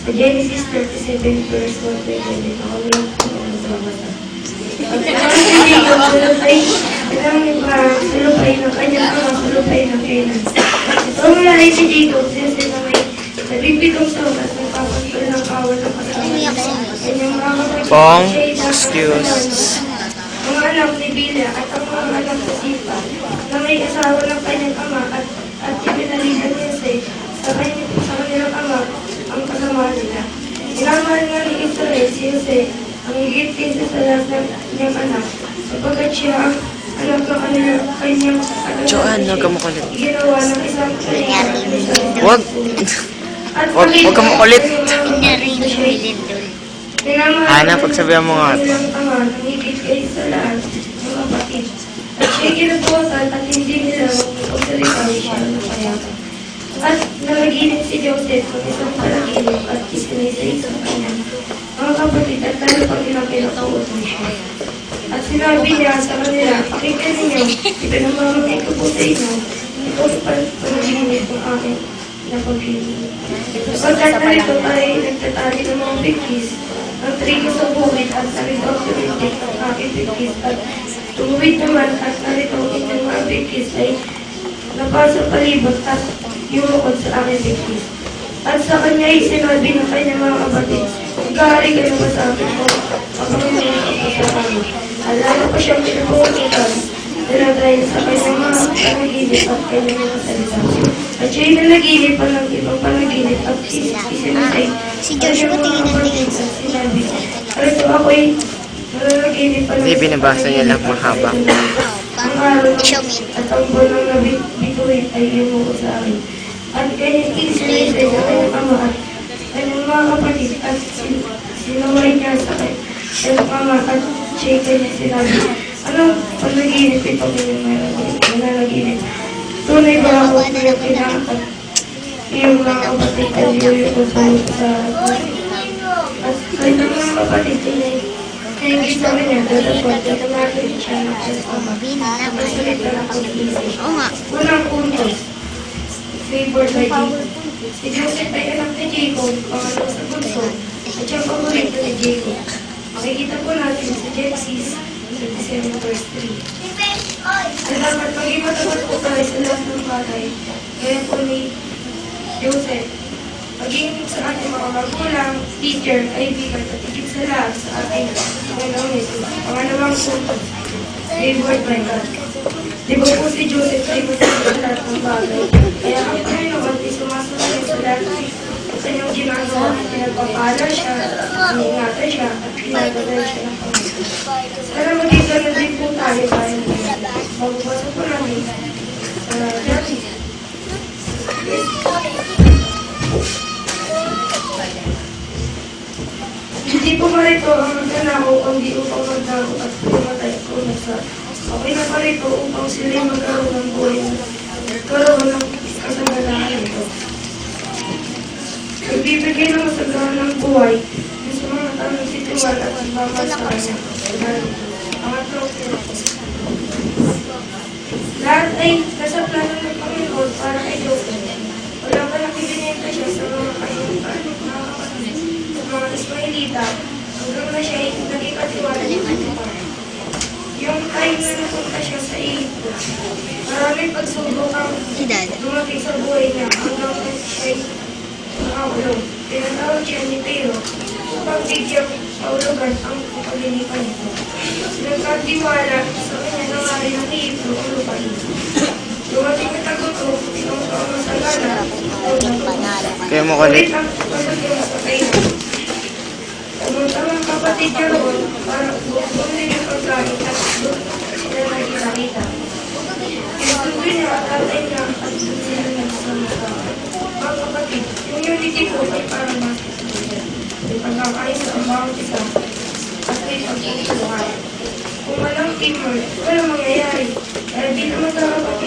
Sa Genesis 37 verse 1 to 11, ako lang sa mabasa. Pagkatapos si Jacob, sulupay ng kanyang ama, sulupay ng Canaan. Ito ang lalay si Jacob, since na may nabibigong sokas ng kapatid ng kawan ng kasama. Kanyang mga kapatid excuse. Mga anak ni Bila at ang mga anak sa Sipa, na may asawa ng kanyang ama at ibinalitan niya sa kanilang ama ang kasama nila. Inamahal nga ni Israel si Jose ang higit kaysa sa lahat ng kanyang anak, sapagkat siya ang anak ng kanyang Joanne, huwag ka makulit. ginawa ng isang Huwag ka makulit. Hana, pagsabihan mo nga. Ang higit kaysa sa lahat ng kapatid. At siya'y kinabukasan at hindi nila magsalita siya ng payagan. At nalaginip si Joseph ng isang panaginip at isinisay sa kanya mga kapatid at dahil pang ilang pinakauutan siya. At sinabi niya sa kanila, pakinggan ninyo, ipinamamagay ko po sa inyo, ito ang panaginip ng akin na pag-ibig. Sapagkat narito tayo nagtatali ng mga bigkis, ang trigo sa bukid at narito ang tumitik ng aking bigkis at tumuwid naman at narito ang inyong mga bigkis ay napasok palibot at yumukod sa aking bigkis. At sa kanya ay sinabi ng kanyang mga kapatid, magkahari ka naman sa akin mo, mapamimili ko sa kanya. Alala pa siyang pinapungitan, dahil sa kanyang mga panaginip at kanyang mga salita. At siya'y nalaginip pa ng ibang panaginip at isinasay. Si Joshua tingin. Sinabi, ito ako'y nalalaginip pa ng Hindi, binabasa niya lang mahaba. ang araw at ang buwan ng nabituin ay yumuko sa akin. At kanyang isinasay sa kanyang ama at kanyang mga kapatid at sinaway niya sa kanyang ama at siya'y kanyang sinabi, anong panaginip ito kanyang nalalaginip? Tunay ba ako kanyang pinakapat? Iyong mga kapatid ay yuyuko sa at kanyang mga kapatid ay kaya gusto niya, datapot, datamatin siya ng kasama. Masalita ng pag-iisip. Unang punto, favored by Jacob. Si Joseph ay anak ni Jacob, pangalawa sa bunso, at siyang paborito ni Jacob. Makikita po natin sa Genesis 37 verse 3. At dapat maging matapat po tayo sa lahat ng bagay. Kaya po ni Joseph, maging sa ating mga magulang, teacher, kaibigan, at higit sa lahat sa ating Panginoong Jesus. Pangalawang punto, favored by God. Di ba po si Joseph ay masaya sa lahat ng bagay? Kaya ang Panginoon ay sumasunod sa lahat ng kanyang ginagawa. Pinagpapala siya, iningatan siya, at pinagdadal siya ng Panginoon. Sana maging ganun din po tayo tayo. Magbabasa po namin sa Genesis. Hindi po marito ang magnanakaw kundi upang magdago at pumatay ko na sa okay na marito upang sila magkaroon ng buhay magkaroon ng kasaganahan nito. Nagbibigay ng kasaganahan ng buhay sa mga tanong situwal at nagmamasahan niya. Pangatlong lahat ay nasa plano ng Panginoon para kay Joseph. Wala pa nakibinenta siya sa mga kanyang kapatid. Mga Ismailita, hanggang na siya ay naging katiwala ni Potiphar. Yung time na napunta siya sa Egypt, maraming pagsubok ang dumating sa buhay niya hanggang na siya ay nakakulong. Tinatawag siya ni Pero upang bigyang paulugan ang paglilipan nito. Nagkatiwala sa kanya ng hari ng Egypto ang lupain. Dumating na taguto, itong masagana, Kaya mo kulit. ang pasagyan sa kainan. Pumunta ang kapatid niya roon para bumili ng pagkain at doon sila nakita. Pinutuloy niya at tatay niya at doon sila nagsama. Mga kapatid, yung unity po ay parang masisunan. May pagkakain sa bawat isa at may pagkakuluhan. Kung walang teamwork, walang mangyayari. Dahil di naman sa kapatid